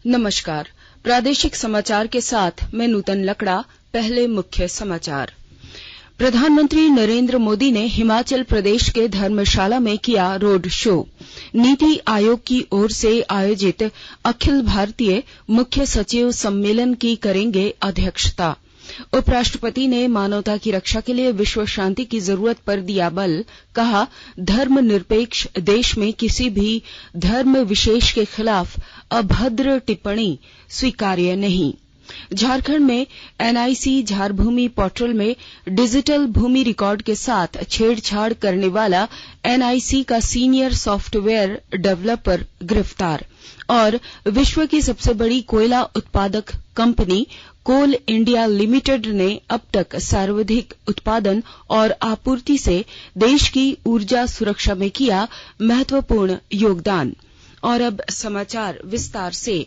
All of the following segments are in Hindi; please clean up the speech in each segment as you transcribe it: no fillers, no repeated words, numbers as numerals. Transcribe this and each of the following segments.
नमस्कार। प्रादेशिक समाचार के साथ मैं नूतन लकड़ा। पहले मुख्य समाचार। प्रधानमंत्री नरेंद्र मोदी ने हिमाचल प्रदेश के धर्मशाला में किया रोड शो। नीति आयोग की ओर से आयोजित अखिल भारतीय मुख्य सचिव सम्मेलन की करेंगे अध्यक्षता। उपराष्ट्रपति ने मानवता की रक्षा के लिए विश्व शांति की जरूरत पर दिया बल। कहा, धर्मनिरपेक्ष देश में किसी भी धर्म विशेष के खिलाफ अभद्र टिप्पणी स्वीकार्य नहीं। झारखंड में एनआईसी झारभूमि पोर्टल में डिजिटल भूमि रिकॉर्ड के साथ छेड़छाड़ करने वाला एनआईसी का सीनियर सॉफ्टवेयर डेवलपर गिरफ्तार। और विश्व की सबसे बड़ी कोयला उत्पादक कंपनी कोल इंडिया लिमिटेड ने अब तक सर्वाधिक उत्पादन और आपूर्ति से देश की ऊर्जा सुरक्षा में किया महत्वपूर्ण योगदान। और अब समाचार विस्तार से।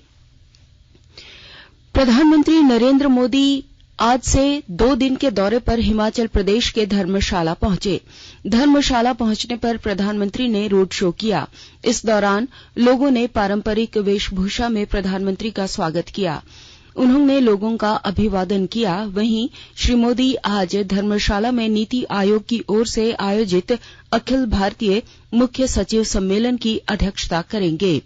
प्रधानमंत्री नरेंद्र मोदी आज से 2 दिन के दौरे पर हिमाचल प्रदेश के धर्मशाला पहुंचे। धर्मशाला पहुंचने पर प्रधानमंत्री ने रोड शो किया। इस दौरान लोगों ने पारंपरिक वेशभूषा में प्रधानमंत्री का स्वागत किया। उन्होंने लोगों का अभिवादन किया। वहीं श्री मोदी आज धर्मशाला में नीति आयोग की ओर से आयोजित अखिल भारतीय मुख्य सचिव सम्मेलन की अध्यक्षता करेंगे।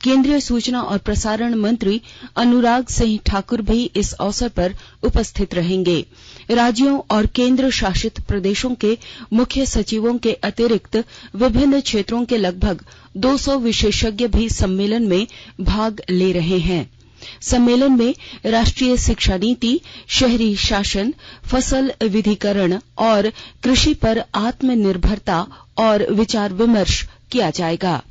केंद्रीय सूचना और प्रसारण मंत्री अनुराग सिंह ठाकुर भी इस अवसर पर उपस्थित रहेंगे। राज्यों और केंद्र शासित प्रदेशों के मुख्य सचिवों के अतिरिक्त विभिन्न क्षेत्रों के लगभग 200 विशेषज्ञ भी सम्मेलन में भाग ले रहे हैं। सम्मेलन में राष्ट्रीय शिक्षा नीति, शहरी शासन, फसल विधिकरण और कृषि पर आत्मनिर्भरता और विचार विमर्श किया जाएगा।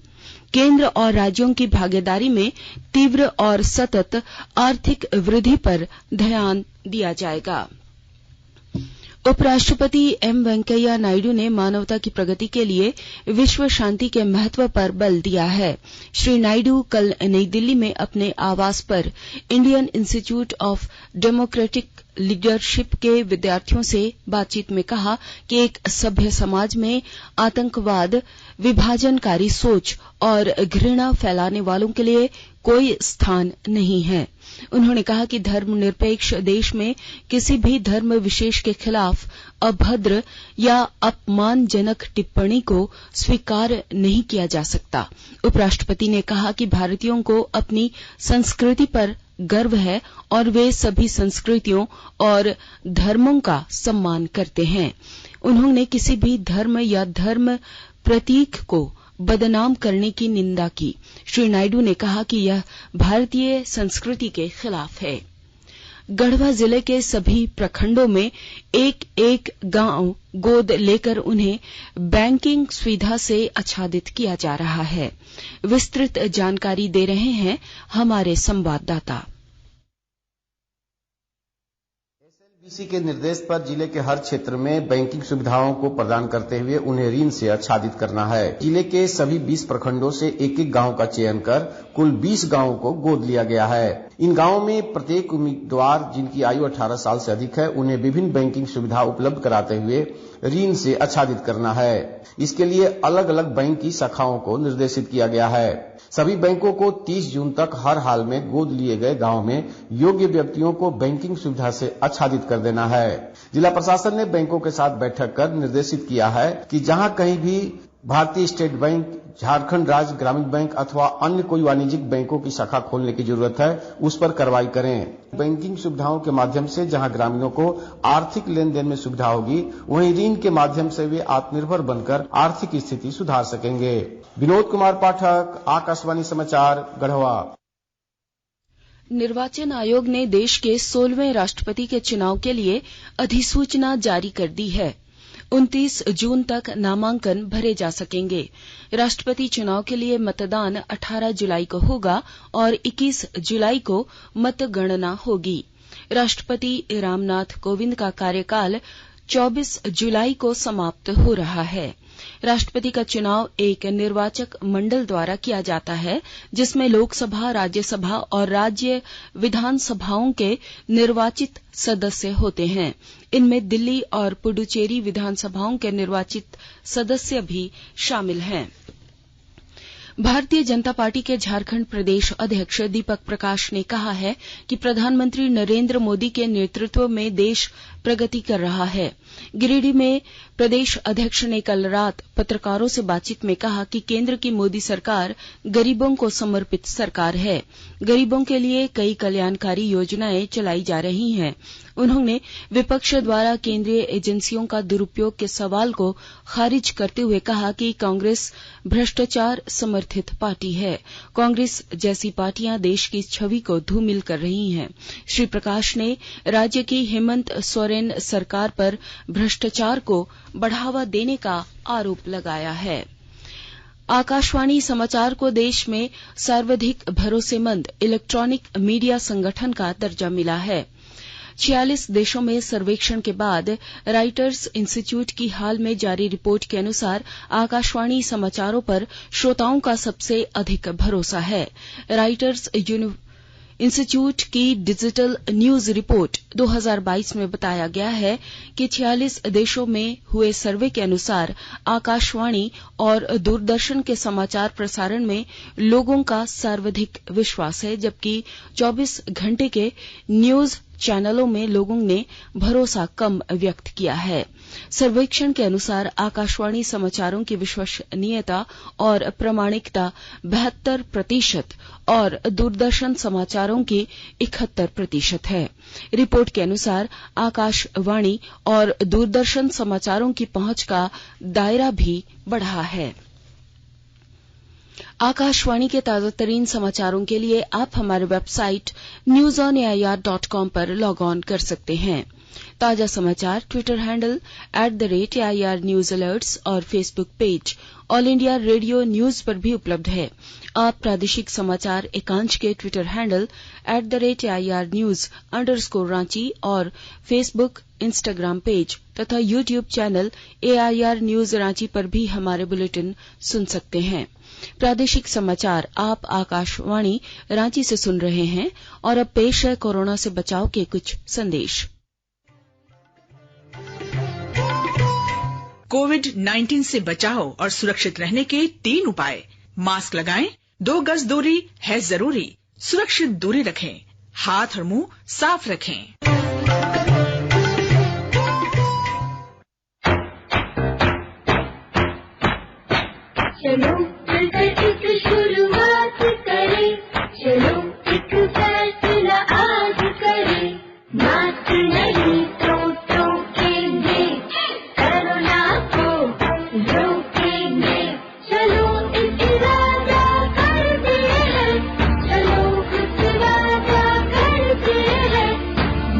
केंद्र और राज्यों की भागीदारी में तीव्र और सतत आर्थिक वृद्धि पर ध्यान दिया जाएगा। उपराष्ट्रपति एम वेंकैया नायडू ने मानवता की प्रगति के लिए विश्व शांति के महत्व पर बल दिया है। श्री नायडू कल नई दिल्ली में अपने आवास पर Indian institute of democratic leadership के विद्यार्थियों से बातचीत में कहा कि एक सभ्य समाज में आतंकवाद, विभाजनकारी सोच और घृणा फैलाने वालों के लिए कोई स्थान नहीं है। उन्होंने कहा कि धर्मनिरपेक्ष देश में किसी भी धर्म विशेष के खिलाफ अभद्र या अपमानजनक टिप्पणी को स्वीकार नहीं किया जा सकता। उपराष्ट्रपति ने कहा कि भारतीयों को अपनी संस्कृति पर गर्व है और वे सभी संस्कृतियों और धर्मों का सम्मान करते हैं। उन्होंने किसी भी धर्म या धर्म प्रतीक को बदनाम करने की निंदा की। श्री नायडू ने कहा कि यह भारतीय संस्कृति के खिलाफ है। गढ़वा जिले के सभी प्रखंडों में एक गांव गोद लेकर उन्हें बैंकिंग सुविधा से आच्छादित किया जा रहा है। विस्तृत जानकारी दे रहे हैं हमारे संवाददाता। एसएलबीसी के निर्देश पर जिले के हर क्षेत्र में बैंकिंग सुविधाओं को प्रदान करते हुए उन्हें ऋण से आच्छादित करना है। जिले के सभी 20 प्रखंडों से एक गांव का चयन कर कुल 20 गांवों को गोद लिया गया है। इन गांवों में प्रत्येक उम्मीदवार जिनकी आयु 18 साल से अधिक है उन्हें विभिन्न बैंकिंग सुविधा उपलब्ध कराते हुए ऋण से आच्छादित करना है। इसके लिए अलग अलग बैंक की शाखाओं को निर्देशित किया गया है। सभी बैंकों को 30 जून तक हर हाल में गोद लिए गए गांव में योग्य व्यक्तियों को बैंकिंग सुविधा से आच्छादित कर देना है। जिला प्रशासन ने बैंकों के साथ बैठक कर निर्देशित किया है कि जहां कहीं भी भारतीय स्टेट बैंक, झारखंड राज्य ग्रामीण बैंक अथवा अन्य कोई वाणिज्यिक बैंकों की शाखा खोलने की जरूरत है उस पर कार्रवाई करें। बैंकिंग सुविधाओं के माध्यम से जहां ग्रामीणों को आर्थिक लेन देन में सुविधा होगी वहीं ऋण के माध्यम से वे आत्मनिर्भर बनकर आर्थिक स्थिति सुधार सकेंगे। विनोद कुमार पाठक, आकाशवाणी समाचार, गढ़वा। निर्वाचन आयोग ने देश के 16वें राष्ट्रपति के चुनाव के लिए अधिसूचना जारी कर दी है। 29 जून तक नामांकन भरे जा सकेंगे। राष्ट्रपति चुनाव के लिए मतदान 18 जुलाई को होगा और 21 जुलाई को मतगणना होगी। राष्ट्रपति रामनाथ कोविंद का कार्यकाल 24 जुलाई को समाप्त हो रहा है। राष्ट्रपति का चुनाव एक निर्वाचक मंडल द्वारा किया जाता है जिसमें लोकसभा, राज्यसभा और राज्य विधानसभाओं के निर्वाचित सदस्य होते हैं। इनमें दिल्ली और पुडुचेरी विधानसभाओं के निर्वाचित सदस्य भी शामिल हैं। भारतीय जनता पार्टी के झारखंड प्रदेश अध्यक्ष दीपक प्रकाश ने कहा है कि प्रधानमंत्री नरेंद्र मोदी के नेतृत्व में देश प्रगति कर रहा है। गिरिडीह में प्रदेश अध्यक्ष ने कल रात पत्रकारों से बातचीत में कहा कि केंद्र की मोदी सरकार गरीबों को समर्पित सरकार है। गरीबों के लिए कई कल्याणकारी योजनाएं चलाई जा रही हैं। उन्होंने विपक्ष द्वारा केंद्रीय एजेंसियों का दुरुपयोग के सवाल को खारिज करते हुए कहा कि कांग्रेस भ्रष्टाचार समर्थित पार्टी है। कांग्रेस जैसी पार्टियां देश की छवि को धूमिल कर रही हैं। श्री प्रकाश ने राज्य की हेमंत सोरेन सरकार पर भ्रष्टाचार को बढ़ावा देने का आरोप लगाया है। आकाशवाणी समाचार को देश में सर्वाधिक भरोसेमंद इलेक्ट्रॉनिक मीडिया संगठन का दर्जा मिला है। 46 देशों में सर्वेक्षण के बाद राइटर्स इंस्टीट्यूट की हाल में जारी रिपोर्ट के अनुसार आकाशवाणी समाचारों पर श्रोताओं का सबसे अधिक भरोसा है। राइटर्स इंस्टीट्यूट की डिजिटल न्यूज रिपोर्ट 2022 में बताया गया है कि 46 देशों में हुए सर्वे के अनुसार आकाशवाणी और दूरदर्शन के समाचार प्रसारण में लोगों का सर्वाधिक विश्वास है, जबकि 24 घंटे के न्यूज चैनलों में लोगों ने भरोसा कम व्यक्त किया है। सर्वेक्षण के अनुसार आकाशवाणी समाचारों की विश्वसनीयता और प्रामाणिकता 72% और दूरदर्शन समाचारों की 71% है। रिपोर्ट के अनुसार आकाशवाणी और दूरदर्शन समाचारों की पहुंच का दायरा भी बढ़ा है। आकाशवाणी के ताजातरीन समाचारों के लिए आप हमारी वेबसाइट newsonair.com पर लॉग ऑन कर सकते हैं। ताजा समाचार Twitter handle @AIR News Alerts और Facebook page all India radio news पर भी उपलब्ध है। आप प्रादेशिक समाचार एकांश के ट्विटर हैंडल @AIR News_Ranchi और फेसबुक, इंस्टाग्राम पेज तथा YouTube channel AIR News Ranchi पर भी हमारे बुलेटिन सुन सकते हैं। प्रादेशिक समाचार आप आकाशवाणी रांची से सुन रहे हैं और अब पेश है कोरोना से बचाव के कुछ संदेश। कोविड-19 से बचाव और सुरक्षित रहने के 3 उपाय। मास्क लगाएं, 2 गज दूरी है जरूरी, सुरक्षित दूरी रखें, हाथ और मुंह साफ रखें। चलो मिलकर एक शुरुआत करें, चलो एक फैसला आज करें, मास्क नहीं तो टोकेंगे, कोरोना को रोकेंगे, चलो एक इरादा करते हैं, चलो कुछ वादा करते हैं,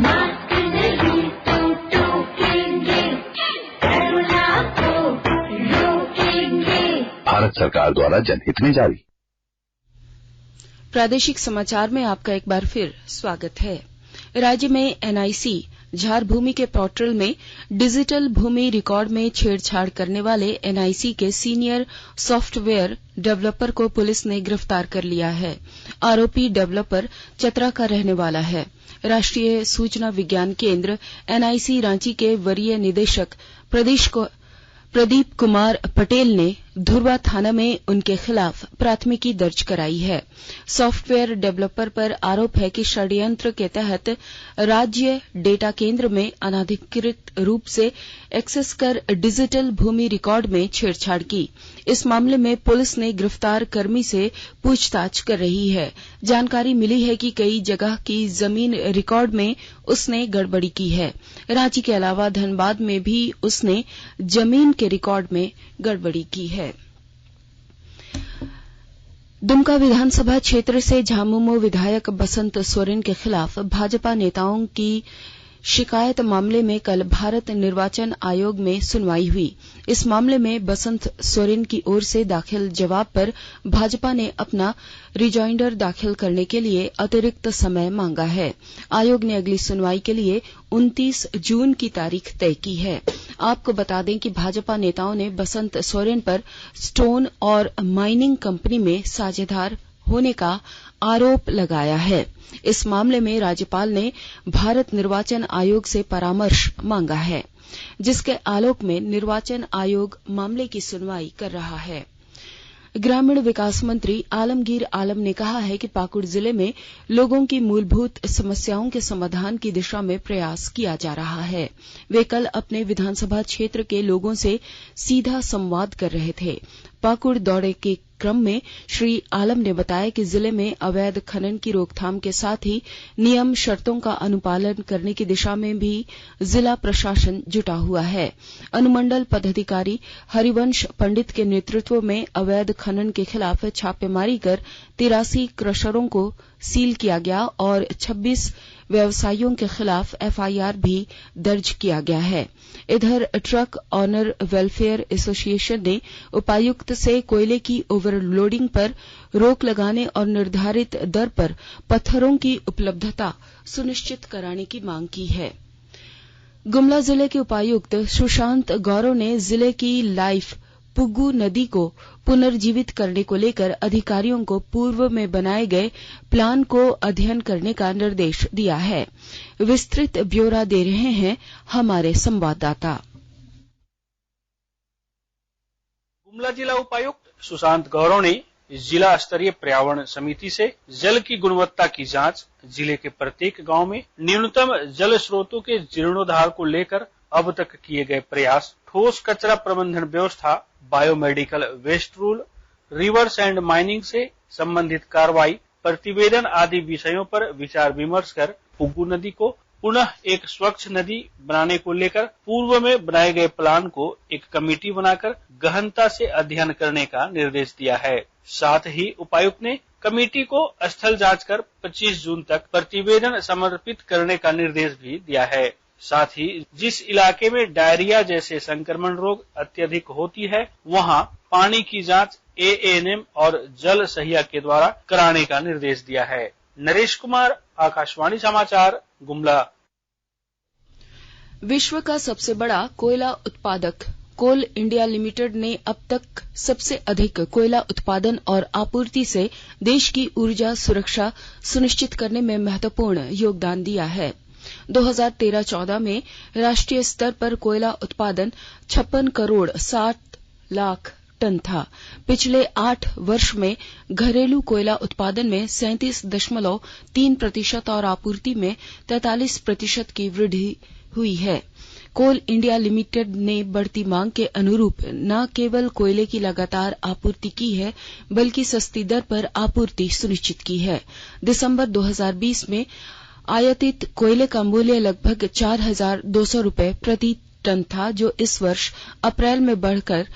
मास्क नहीं तो टोकेंगे, कोरोना को रोकेंगे। भारत सरकार द्वारा जनहित में जारी। प्रादेशिक समाचार में आपका एक बार फिर स्वागत है। राज्य में एनआईसी झारभूमि के पोर्टल में डिजिटल भूमि रिकॉर्ड में छेड़छाड़ करने वाले एनआईसी के सीनियर सॉफ्टवेयर डेवलपर को पुलिस ने गिरफ्तार कर लिया है। आरोपी डेवलपर चतरा का रहने वाला है। राष्ट्रीय सूचना विज्ञान केंद्र एनआईसी रांची के वरीय निदेशक प्रदीप कुमार पटेल ने धुर्वा थाना में उनके खिलाफ प्राथमिकी दर्ज कराई है। सॉफ्टवेयर डेवलपर पर आरोप है कि षड्यंत्र के तहत राज्य डेटा केंद्र में अनाधिकृत रूप से एक्सेस कर डिजिटल भूमि रिकॉर्ड में छेड़छाड़ की। इस मामले में पुलिस ने गिरफ्तार कर्मी से पूछताछ कर रही है। जानकारी मिली है कि कई जगह की जमीन रिकॉर्ड में उसने गड़बड़ी की है। रांची के अलावा धनबाद में भी उसने जमीन के रिकॉर्ड में गड़बड़ी की है। दुमका विधानसभा क्षेत्र से झामुमो विधायक बसंत सोरेन के खिलाफ भाजपा नेताओं की शिकायत मामले में कल भारत निर्वाचन आयोग में सुनवाई हुई। इस मामले में बसंत सोरेन की ओर से दाखिल जवाब पर भाजपा ने अपना रिजॉइंडर दाखिल करने के लिए अतिरिक्त समय मांगा है। आयोग ने अगली सुनवाई के लिए 29 जून की तारीख तय की है। आपको बता दें कि भाजपा नेताओं ने बसंत सोरेन पर स्टोन और माइनिंग कंपनी में साझेदार होने का आरोप लगाया है। इस मामले में राज्यपाल ने भारत निर्वाचन आयोग से परामर्श मांगा है, जिसके आलोक में निर्वाचन आयोग मामले की सुनवाई कर रहा है। ग्रामीण विकास मंत्री आलमगीर आलम ने कहा है कि पाकुड़ जिले में लोगों की मूलभूत समस्याओं के समाधान की दिशा में प्रयास किया जा रहा है। वे कल अपने विधानसभा क्षेत्र के लोगों से सीधा संवाद कर रहे थे। पाकुड़ दौरे के क्रम में श्री आलम ने बताया कि जिले में अवैध खनन की रोकथाम के साथ ही नियम शर्तों का अनुपालन करने की दिशा में भी जिला प्रशासन जुटा हुआ है। अनुमंडल पदाधिकारी हरिवंश पंडित के नेतृत्व में अवैध खनन के खिलाफ छापेमारी कर 83 क्रशरों को सील किया गया और 26 व्यवसायियों के खिलाफ एफआईआर भी दर्ज किया गया है। इधर ट्रक ऑनर वेलफेयर एसोसिएशन ने उपायुक्त से कोयले की ओवरलोडिंग पर रोक लगाने और निर्धारित दर पर पत्थरों की उपलब्धता सुनिश्चित कराने की मांग की है। गुमला जिले के उपायुक्त सुशांत गौरव ने जिले की लाइफ पुग्गू नदी को पुनर्जीवित करने को लेकर अधिकारियों को पूर्व में बनाए गए प्लान को अध्ययन करने का निर्देश दिया है। विस्तृत ब्यौरा दे रहे हैं हमारे संवाददाता। गुमला जिला उपायुक्त सुशांत गौरव ने जिला स्तरीय पर्यावरण समिति से जल की गुणवत्ता की जांच, जिले के प्रत्येक गांव में न्यूनतम जल स्रोतों के जीर्णोद्धार को लेकर अब तक किए गए प्रयास, ठोस कचरा प्रबंधन व्यवस्था, biomedical waste rule, rivers and mining से संबंधित कार्रवाई, प्रतिवेदन आदि विषयों पर विचार विमर्श कर पुग्गू नदी को पुनः एक स्वच्छ नदी बनाने को लेकर पूर्व में बनाए गए प्लान को एक कमेटी बनाकर गहनता से अध्ययन करने का निर्देश दिया है। साथ ही उपायुक्त ने कमेटी को स्थल जांच कर 25 जून तक प्रतिवेदन समर्पित करने का निर्देश भी दिया है। साथ ही जिस इलाके में डायरिया जैसे संक्रमण रोग अत्यधिक होती है, वहां पानी की जांच एएनएम और जल सहिया के द्वारा कराने का निर्देश दिया है। नरेश कुमार, आकाशवाणी समाचार, गुमला। विश्व का सबसे बड़ा कोयला उत्पादक कोल इंडिया लिमिटेड ने अब तक सबसे अधिक कोयला उत्पादन और आपूर्ति से देश की ऊर्जा सुरक्षा सुनिश्चित करने में महत्वपूर्ण योगदान दिया है। 2013-14 में राष्ट्रीय स्तर पर कोयला उत्पादन 56 करोड़ 60 लाख टन था। पिछले 8 वर्ष में घरेलू कोयला उत्पादन में 37.3% और आपूर्ति में 43% की वृद्धि हुई है। कोल इंडिया लिमिटेड ने बढ़ती मांग के अनुरूप न केवल कोयले की लगातार आपूर्ति की है, बल्कि सस्ती दर पर आपूर्ति सुनिश्चित की है। दिसंबर 2020 में आयातित कोयले का मूल्य लगभग 4,200 रुपये प्रति टन था, जो इस वर्ष अप्रैल में बढ़कर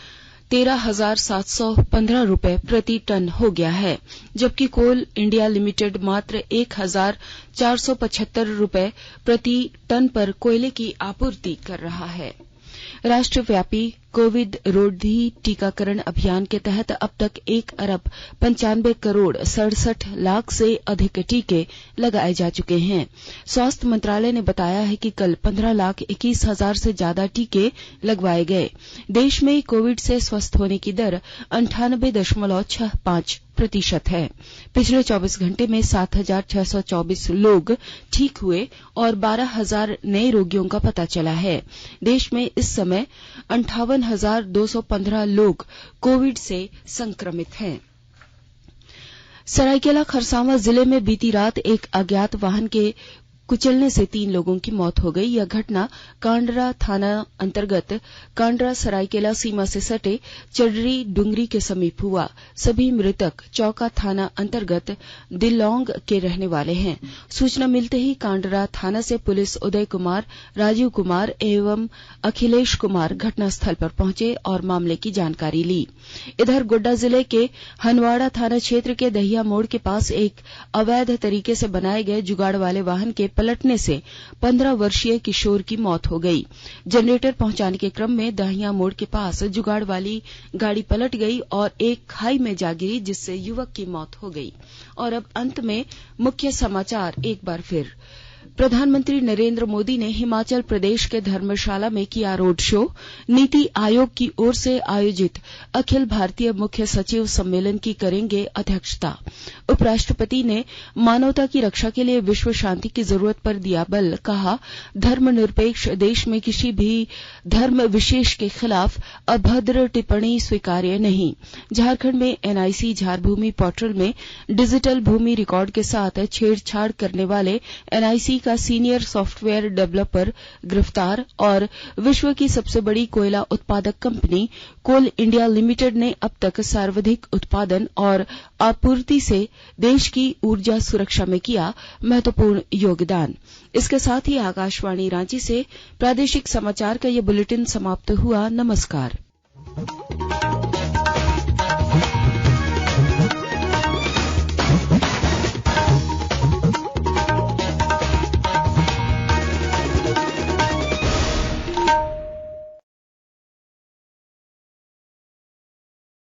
13,715 रुपये प्रति टन हो गया है, जबकि कोल इंडिया लिमिटेड मात्र 1,475 रुपये प्रति टन पर कोयले की आपूर्ति कर रहा है। राष्ट्रव्यापी कोविड रोधी टीकाकरण अभियान के तहत अब तक 1,95 करोड़ 67 लाख से अधिक टीके लगाए जा चुके हैं। स्वास्थ्य मंत्रालय ने बताया है कि कल 15,21,000 से ज्यादा टीके लगवाए गए। देश में कोविड से स्वस्थ होने की दर 98.65% है। पिछले 24 घंटे में 7,624 लोग ठीक हुए और 12,000 नए रोगियों का पता चला है। देश में इस समय 58,215 लोग कोविड से संक्रमित हैं। सरायकेला खरसावां जिले में बीती रात एक अज्ञात वाहन के कुचलने से 3 लोगों की मौत हो गई। यह घटना कांडरा थाना अंतर्गत कांडरा सरायकेला सीमा से सटे चडरी डुंगरी के समीप हुआ। सभी मृतक चौका थाना अंतर्गत दिल्लौंग के रहने वाले हैं। सूचना मिलते ही कांडरा थाना से पुलिस उदय कुमार, राजीव कुमार एवं अखिलेश कुमार घटनास्थल पर पहुंचे और मामले की जानकारी ली। इधर गोड्डा जिले के हनवाड़ा थाना क्षेत्र के दहिया मोड़ के पास एक अवैध तरीके से बनाए गए जुगाड़ वाले वाहन के पलटने से 15 वर्षीय किशोर की मौत हो गई। जनरेटर पहुंचाने के क्रम में दहिया मोड़ के पास जुगाड़ वाली गाड़ी पलट गई और एक खाई में जा गिरी, जिससे युवक की मौत हो गई। और अब अंत में मुख्य समाचार एक बार फिर। प्रधानमंत्री नरेंद्र मोदी ने हिमाचल प्रदेश के धर्मशाला में किया रोड शो। नीति आयोग की ओर से आयोजित अखिल भारतीय मुख्य सचिव सम्मेलन की करेंगे अध्यक्षता। उपराष्ट्रपति ने मानवता की रक्षा के लिए विश्व शांति की जरूरत पर दिया बल। कहा, धर्मनिरपेक्ष देश में किसी भी धर्म विशेष के खिलाफ अभद्र टिप्पणी स्वीकार्य नहीं। झारखंड में एनआईसी झारभूमि पोर्टल में डिजिटल भूमि रिकॉर्ड के साथ छेड़छाड़ करने वाले एनआईसी का सीनियर सॉफ्टवेयर डेवलपर गिरफ्तार। और विश्व की सबसे बड़ी कोयला उत्पादक कंपनी कोल इंडिया लिमिटेड ने अब तक सर्वाधिक उत्पादन और आपूर्ति से देश की ऊर्जा सुरक्षा में किया महत्वपूर्ण योगदान। इसके साथ ही आकाशवाणी रांची से प्रादेशिक समाचार का ये बुलेटिन समाप्त हुआ। नमस्कार।